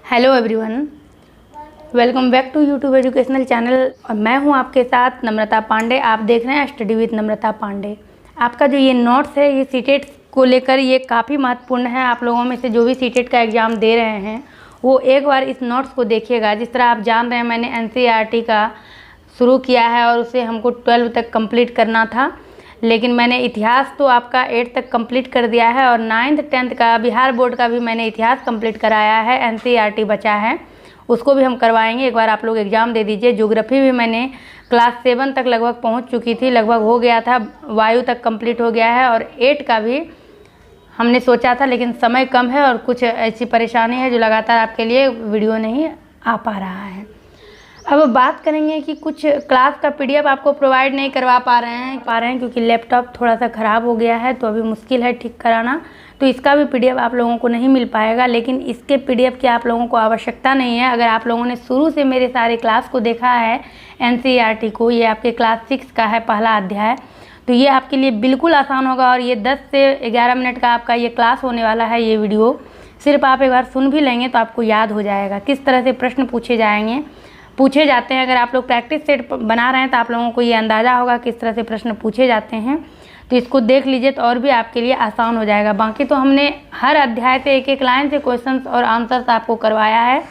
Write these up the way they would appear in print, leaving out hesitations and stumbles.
Hello everyone, welcome back to YouTube educational channel. और मैं हूं आपके साथ नम्रता पांडे। आप देख रहे हैं स्टडी विद नम्रता पांडे। आपका जो ये नोट्स है, ये सीटेट को लेकर ये काफ़ी महत्वपूर्ण है। आप लोगों में से जो भी सीटेट का एग्ज़ाम दे रहे हैं वो एक बार इस नोट्स को देखिएगा। जिस तरह आप जान रहे हैं, मैंने NCERT का शुरू किया है और उसे हमको 12 तक कंप्लीट करना था, लेकिन मैंने इतिहास तो आपका 8 तक कंप्लीट कर दिया है और 9th 10th का बिहार बोर्ड का भी मैंने इतिहास कंप्लीट कराया है। NCERT बचा है, उसको भी हम करवाएंगे। एक बार आप लोग एग्ज़ाम दे दीजिए। ज्योग्राफी भी मैंने क्लास 7 तक लगभग पहुंच चुकी थी, लगभग हो गया था, वायु तक कंप्लीट हो गया है। और 8 का भी हमने सोचा था, लेकिन समय कम है और कुछ ऐसी परेशानी है जो लगातार आपके लिए वीडियो नहीं आ पा रहा है। अब बात करेंगे कि कुछ क्लास का PDF आपको प्रोवाइड नहीं करवा पा रहे हैं क्योंकि लैपटॉप थोड़ा सा ख़राब हो गया है, तो अभी मुश्किल है ठीक कराना, तो इसका भी PDF आप लोगों को नहीं मिल पाएगा। लेकिन इसके PDF की आप लोगों को आवश्यकता नहीं है। अगर आप लोगों ने शुरू से मेरे सारे क्लास को देखा है NCERT को, ये आपके क्लास 6 का है पहला अध्याय, तो ये आपके लिए बिल्कुल आसान होगा। और ये 10 से 11 मिनट का आपका ये क्लास होने वाला है। ये वीडियो सिर्फ आप एक बार सुन भी लेंगे तो आपको याद हो जाएगा किस तरह से प्रश्न पूछे जाते हैं। अगर आप लोग प्रैक्टिस सेट बना रहे हैं तो आप लोगों को ये अंदाज़ा होगा किस तरह से प्रश्न पूछे जाते हैं। तो इसको देख लीजिए तो और भी आपके लिए आसान हो जाएगा। बाकी तो हमने हर अध्याय से एक एक लाइन से क्वेश्चंस और आंसर्स आपको करवाया है,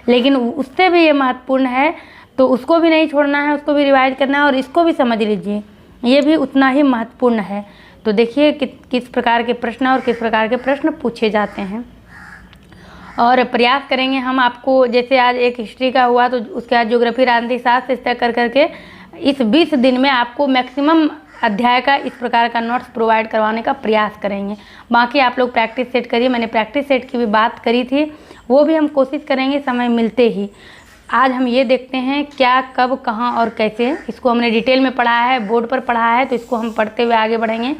लेकिन उससे भी ये महत्वपूर्ण है तो उसको भी नहीं छोड़ना है, उसको भी रिवाइज करना है और इसको भी समझ लीजिए, ये भी उतना ही महत्वपूर्ण है। तो देखिए किस प्रकार के प्रश्न और किस प्रकार के प्रश्न पूछे जाते हैं। और प्रयास करेंगे हम आपको, जैसे आज एक हिस्ट्री का हुआ तो उसके बाद ज्योग्राफी, राजनीति शास्त्र, इस तरह करके इस 20 दिन में आपको मैक्सिमम अध्याय का इस प्रकार का नोट्स प्रोवाइड करवाने का प्रयास करेंगे। बाकी आप लोग प्रैक्टिस सेट करिए। मैंने प्रैक्टिस सेट की भी बात करी थी, वो भी हम कोशिश करेंगे समय मिलते ही। आज हम ये देखते हैं क्या, कब, कहाँ और कैसे। इसको हमने डिटेल में पढ़ा है, बोर्ड पर पढ़ा है, तो इसको हम पढ़ते हुए आगे बढ़ेंगे।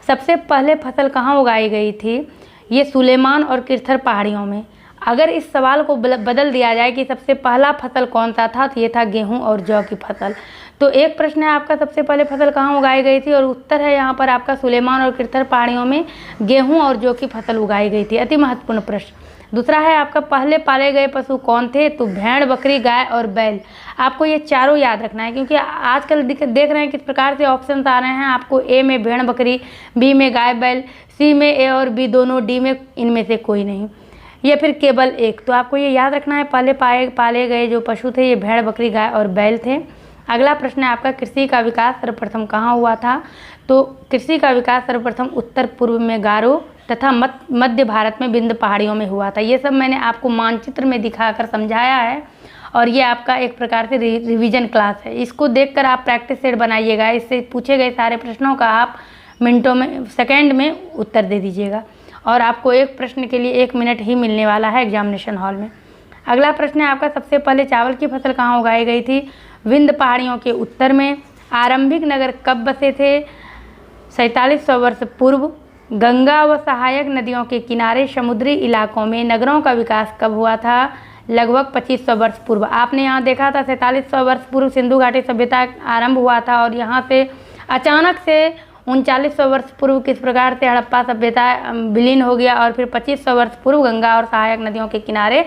सबसे पहले फसल कहाँ उगाई गई थी? ये सुलेमान और किरथर पहाड़ियों में। अगर इस सवाल को बदल दिया जाए कि सबसे पहला फसल कौन सा था, तो ये था गेहूं और जौ की फसल। तो एक प्रश्न है आपका, सबसे पहले फसल कहाँ उगाई गई थी, और उत्तर है यहाँ पर आपका सुलेमान और किरथर पहाड़ियों में गेहूं और जौ की फसल उगाई गई थी। अति महत्वपूर्ण प्रश्न। दूसरा है आपका, पहले पाले गए पशु कौन थे? तो भेड़, बकरी, गाय और बैल। आपको ये चारों याद रखना है क्योंकि आजकल देख रहे हैं किस प्रकार से ऑप्शन आ रहे हैं। आपको A में भेड़ बकरी, B में गाय बैल, C में A और B दोनों, D में इनमें से कोई नहीं, या फिर केवल एक। तो आपको ये याद रखना है, पहले पाले गए जो पशु थे ये भेड़, बकरी, गाय और बैल थे। अगला प्रश्न है आपका, कृषि का विकास सर्वप्रथम कहाँ हुआ था? तो कृषि का विकास सर्वप्रथम उत्तर पूर्व में गारो तथा मध्य भारत में विंध्य पहाड़ियों में हुआ था। ये सब मैंने आपको मानचित्र में दिखाकर समझाया है और ये आपका एक प्रकार से रिवीजन क्लास है। इसको देखकर आप प्रैक्टिस सेट बनाइएगा। इससे पूछे गए सारे प्रश्नों का आप मिनटों में, सेकेंड में उत्तर दे दीजिएगा और आपको एक प्रश्न के लिए 1 मिनट ही मिलने वाला है एग्जामिनेशन हॉल में। अगला प्रश्न है आपका, सबसे पहले चावल की फसल कहाँ उगाई गई थी? विंध्य पहाड़ियों के उत्तर में। आरंभिक नगर कब बसे थे? 4700 वर्ष पूर्व। गंगा व सहायक नदियों के किनारे समुद्री इलाकों में नगरों का विकास कब हुआ था? लगभग 2500 वर्ष पूर्व। आपने यहाँ देखा था 4700 वर्ष पूर्व सिंधु घाटी सभ्यता आरंभ हुआ था और यहाँ से अचानक से 3900 वर्ष पूर्व किस प्रकार से हड़प्पा सभ्यता विलीन हो गया और फिर 2500 वर्ष पूर्व गंगा और सहायक नदियों के किनारे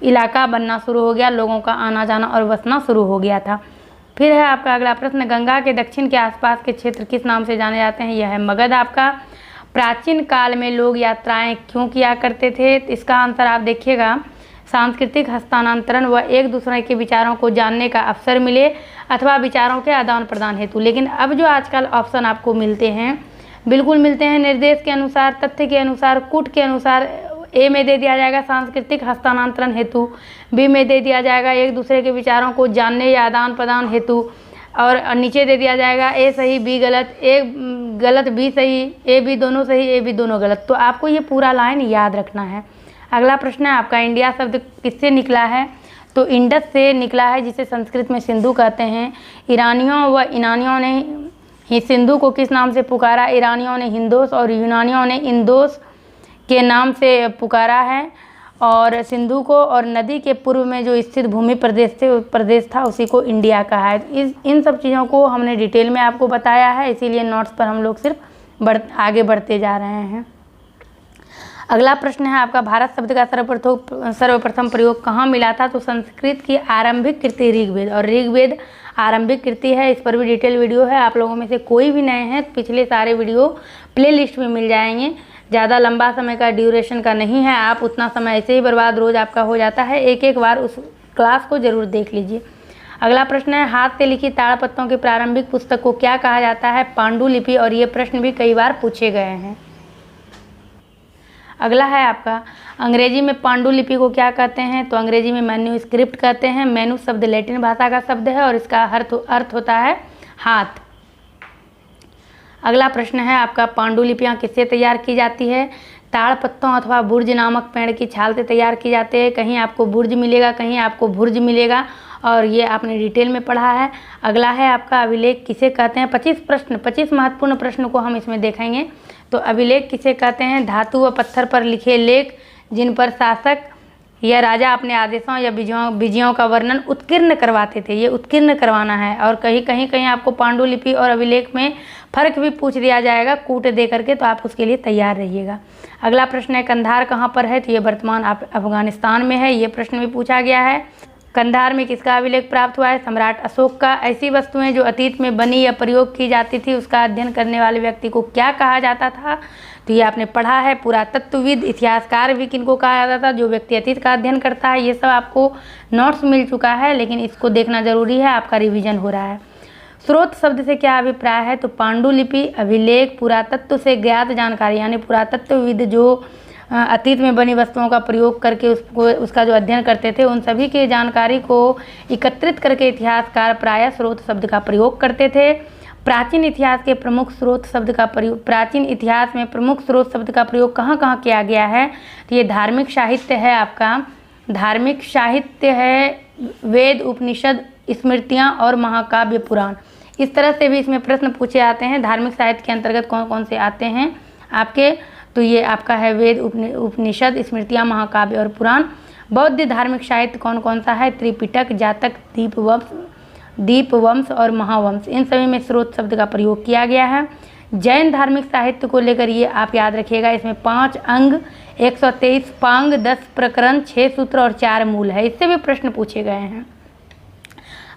इलाका बनना शुरू हो गया, लोगों का आना जाना और बसना शुरू हो गया था। फिर है आपका अगला प्रश्न, गंगा के दक्षिण के आसपास के क्षेत्र किस नाम से जाने जाते हैं? यह है मगध आपका। प्राचीन काल में लोग यात्राएं क्यों किया करते थे? तो इसका आंसर आप देखिएगा, सांस्कृतिक हस्तांतरण व एक दूसरे के विचारों को जानने का अवसर मिले अथवा विचारों के आदान प्रदान हेतु। लेकिन अब जो आजकल ऑप्शन आपको मिलते हैं, बिल्कुल मिलते हैं निर्देश के अनुसार, तथ्य के अनुसार, कूट के अनुसार। A में दे दिया जाएगा सांस्कृतिक हस्तांतरण हेतु, B में दे दिया जाएगा एक दूसरे के विचारों को जानने या आदान प्रदान हेतु, और नीचे दे दिया जाएगा A सही B गलत, A गलत B सही, A B दोनों सही, A B दोनों गलत। तो आपको ये पूरा लाइन याद रखना है। अगला प्रश्न है आपका, इंडिया शब्द किससे निकला है? तो इंडस से निकला है, जिसे संस्कृत में सिंधु कहते हैं। ईरानियों व यूनानियों ने ही सिंधु को किस नाम से पुकारा? ईरानियों ने हिंदोस और यूनानियों ने इंदोस के नाम से पुकारा है। और सिंधु को और नदी के पूर्व में जो स्थित भूमि प्रदेश था उसी को इंडिया कहा है। इन सब चीज़ों को हमने डिटेल में आपको बताया है, इसीलिए नोट्स पर हम लोग सिर्फ आगे बढ़ते जा रहे हैं। अगला प्रश्न है आपका, भारत शब्द का सर्वप्रथम प्रयोग कहाँ मिला था? तो संस्कृत की आरंभिक कृति ऋग्वेद, और ऋग्वेद आरंभिक कृति है। इस पर भी डिटेल वीडियो है। आप लोगों में से कोई भी नए हैं पिछले सारे वीडियो प्लेलिस्ट में मिल जाएंगे। ज़्यादा लंबा समय का ड्यूरेशन का नहीं है, आप उतना समय ऐसे ही बर्बाद रोज़ आपका हो जाता है। एक बार उस क्लास को ज़रूर देख लीजिए। अगला प्रश्न है, हाथ से लिखी ताड़पत्रों की प्रारंभिक पुस्तक को क्या कहा जाता है? पांडुलिपि, और ये प्रश्न भी कई बार पूछे गए हैं। अगला है आपका, अंग्रेजी में पांडुलिपि को क्या कहते हैं? तो अंग्रेजी में मैन्यूस्क्रिप्ट कहते हैं। मैन्यू शब्द लैटिन भाषा का शब्द है और इसका अर्थ होता है हाथ। अगला प्रश्न है आपका, पांडुलिपियाँ किससे तैयार की जाती है? ताड़पत्तों अथवा बुर्ज नामक पेड़ की छाल से तैयार की जाती है। कहीं आपको बुर्ज मिलेगा, कहीं आपको भुर्ज मिलेगा, और ये आपने डिटेल में पढ़ा है। अगला है आपका, अभिलेख किसे कहते हैं? 25 महत्वपूर्ण प्रश्न को हम इसमें देखेंगे। तो अभिलेख किसे कहते हैं? धातु व पत्थर पर लिखे लेख जिन पर शासक या राजा अपने आदेशों या विजयों का वर्णन उत्कीर्ण करवाते थे। ये उत्कीर्ण करवाना है। और कहीं आपको पांडुलिपि और अभिलेख में फ़र्क भी पूछ दिया जाएगा कूट दे करके, तो आप उसके लिए तैयार रहिएगा। अगला प्रश्न है, कंधार कहाँ पर है? तो ये वर्तमान अफगानिस्तान में है। ये प्रश्न भी पूछा गया है। कंधार में किसका अभिलेख प्राप्त हुआ है? सम्राट अशोक का। ऐसी वस्तुएं जो अतीत में बनी या प्रयोग की जाती थी, उसका अध्ययन करने वाले व्यक्ति को क्या कहा जाता था? तो ये आपने पढ़ा है। पुरातत्वविद, इतिहासकार भी किनको कहा जाता था? जो व्यक्ति अतीत का अध्ययन करता है। ये सब आपको नोट्स मिल चुका है, लेकिन इसको देखना जरूरी है, आपका रिविजन हो रहा है। स्रोत शब्द से क्या अभिप्राय है? तो पांडुलिपि, अभिलेख, पुरातत्व से ज्ञात जानकारी, यानी पुरातत्वविद जो अतीत में बनी वस्तुओं का प्रयोग करके उसका जो अध्ययन करते थे, उन सभी की जानकारी को एकत्रित करके इतिहासकार प्रायः स्रोत शब्द का प्रयोग करते थे। प्राचीन इतिहास में प्रमुख स्रोत शब्द का प्रयोग कहाँ कहाँ किया गया है? तो ये धार्मिक साहित्य है आपका। धार्मिक साहित्य है वेद, उपनिषद, स्मृतियाँ और महाकाव्य पुराण। इस तरह से भी इसमें प्रश्न पूछे जाते हैं। धार्मिक साहित्य के अंतर्गत कौन कौन से आते हैं आपके? तो ये आपका है वेद, उपनिषद, स्मृतियाँ, महाकाव्य और पुराण। बौद्ध धार्मिक साहित्य कौन कौन सा है? त्रिपिटक, जातक, दीपवंश और महावंश। इन सभी में स्रोत शब्द का प्रयोग किया गया है। जैन धार्मिक साहित्य को लेकर ये आप याद रखिएगा, इसमें 5 अंग, 123 पांग, 10 प्रकरण, 6 सूत्र और 4 मूल है। इससे भी प्रश्न पूछे गए हैं।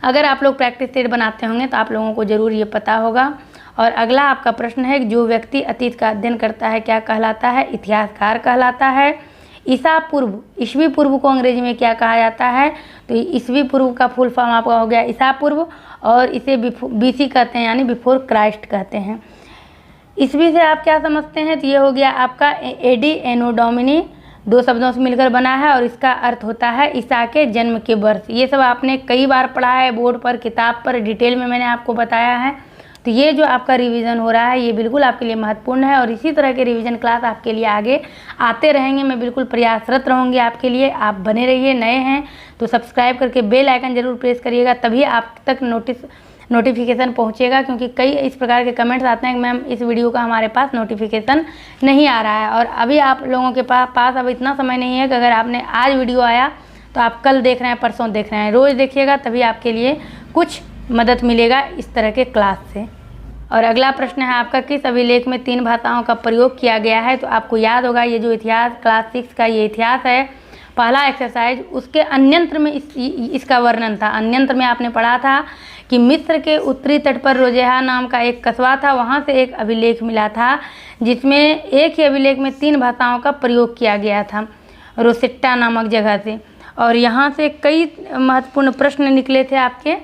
अगर आप लोग प्रैक्टिस सेट बनाते होंगे तो आप लोगों को ज़रूर ये पता होगा। और अगला आपका प्रश्न है, जो व्यक्ति अतीत का अध्ययन करता है क्या कहलाता है? इतिहासकार कहलाता है। ईसवी पूर्व को अंग्रेजी में क्या कहा जाता है? तो ईसवी पूर्व का फुल फॉर्म आपका हो गया ईसा पूर्व, और इसे बीसी कहते हैं, यानी बिफोर क्राइस्ट कहते हैं। ईसवी से आप क्या समझते हैं? तो ये हो गया आपका एडी, एनो डोमिनी, 2 शब्दों से मिलकर बना है, और इसका अर्थ होता है ईसा के जन्म के वर्ष। ये सब आपने कई बार पढ़ा है बोर्ड पर, किताब पर, डिटेल में मैंने आपको बताया है। तो ये जो आपका रिवीजन हो रहा है ये बिल्कुल आपके लिए महत्वपूर्ण है, और इसी तरह के रिवीजन क्लास आपके लिए आगे आते रहेंगे। मैं बिल्कुल प्रयासरत रहूँगी आपके लिए। आप बने रहिए। नए हैं तो सब्सक्राइब करके बेल आइकन जरूर प्रेस करिएगा, तभी आप तक नोटिफिकेशन पहुँचेगा। क्योंकि कई इस प्रकार के कमेंट्स आते हैं कि मैम इस वीडियो का हमारे पास नोटिफिकेशन नहीं आ रहा है। और अभी आप लोगों के पास अब इतना समय नहीं है कि अगर आपने आज वीडियो आया तो आप कल देख रहे हैं, परसों देख रहे हैं। रोज़ देखिएगा, तभी आपके लिए कुछ मदद मिलेगा इस तरह के क्लास से। और अगला प्रश्न है आपका, किस अभिलेख में 3 भाषाओं का प्रयोग किया गया है? तो आपको याद होगा, ये जो इतिहास क्लास 6 का ये इतिहास है, पहला एक्सरसाइज, उसके अन्यंत्र में इसका वर्णन था। अन्यंत्र में आपने पढ़ा था कि मिस्र के उत्तरी तट पर रोजेहा नाम का एक कस्बा था, वहाँ से एक अभिलेख मिला था जिसमें एक ही अभिलेख में 3 भाषाओं का प्रयोग किया गया था, रोसेट्टा नामक जगह से। और यहाँ से कई महत्वपूर्ण प्रश्न निकले थे आपके।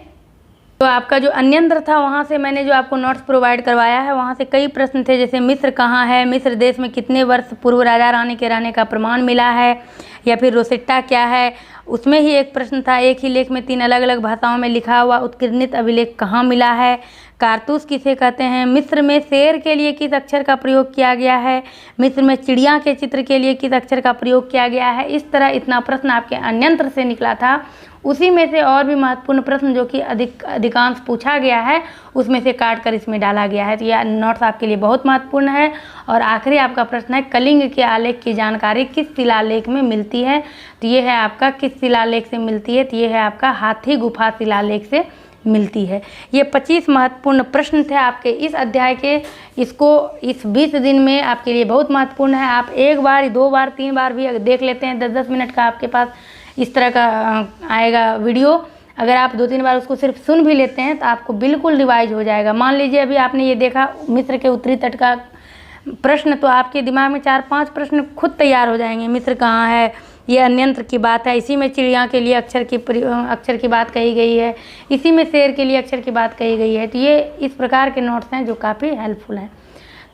तो आपका जो अन्यंत्र था, वहाँ से मैंने जो आपको नोट्स प्रोवाइड करवाया है, वहाँ से कई प्रश्न थे, जैसे मिस्र कहाँ है, मिस्र देश में कितने वर्ष पूर्व राजा रानी के रहने का प्रमाण मिला है, या फिर रोसेट्टा क्या है। उसमें ही एक प्रश्न था, एक ही लेख में 3 अलग अलग भाषाओं में लिखा हुआ उत्कीर्णित अभिलेख कहाँ मिला है, कारतूस किसे कहते हैं, मिस्र में शेर के लिए किस अक्षर का प्रयोग किया गया है, मिस्र में चिड़िया के चित्र के लिए किस अक्षर का प्रयोग किया गया है। इस तरह इतना प्रश्न आपके अन्यंत्र से निकला था। उसी में से और भी महत्वपूर्ण प्रश्न जो कि अधिकांश पूछा गया है, उसमें से काट कर इसमें डाला गया है। तो यह नोट्स आपके लिए बहुत महत्वपूर्ण है। और आखिरी आपका प्रश्न है, कलिंग के आलेख की जानकारी किस शिलालेख में मिलती है? तो ये है आपका किस शिलालेख से मिलती है? तो ये है आपका हाथी गुफा शिलालेख से मिलती है। ये 25 महत्वपूर्ण प्रश्न थे आपके इस अध्याय के। इसको इस 20 दिन में आपके लिए बहुत महत्वपूर्ण है। आप 1 बार, 2 बार, 3 बार भी अगर देख लेते हैं, 10-10 मिनट का आपके पास इस तरह का आएगा वीडियो। अगर आप 2-3 बार उसको सिर्फ सुन भी लेते हैं तो आपको बिल्कुल रिवाइज हो जाएगा। मान लीजिए अभी आपने ये देखा मिस्र के उत्तरी तट का प्रश्न, तो आपके दिमाग में 4-5 प्रश्न खुद तैयार हो जाएंगे। मिस्र कहाँ है, ये अन्यंत्र की बात है, इसी में चिड़िया के लिए अक्षर की बात कही गई है, इसी में शेर के लिए अक्षर की बात कही गई है। तो ये इस प्रकार के नोट्स हैं जो काफ़ी हेल्पफुल हैं।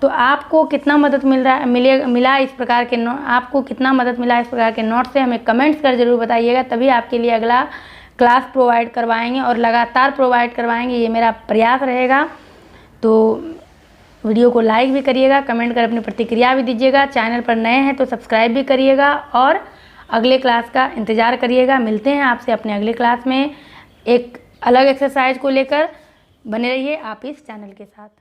तो आपको कितना मदद मिला इस प्रकार के आपको कितना मदद मिला इस प्रकार के नोट से, हमें कमेंट्स कर ज़रूर बताइएगा। तभी आपके लिए अगला क्लास प्रोवाइड करवाएंगे और लगातार प्रोवाइड करवाएंगे, ये मेरा प्रयास रहेगा। तो वीडियो को लाइक भी करिएगा, कमेंट कर अपनी प्रतिक्रिया भी दीजिएगा। चैनल पर नए हैं तो सब्सक्राइब भी करिएगा और अगले क्लास का इंतज़ार करिएगा। मिलते हैं आपसे अपने अगले क्लास में एक अलग एक्सरसाइज को लेकर। बने रहिए आप इस चैनल के साथ।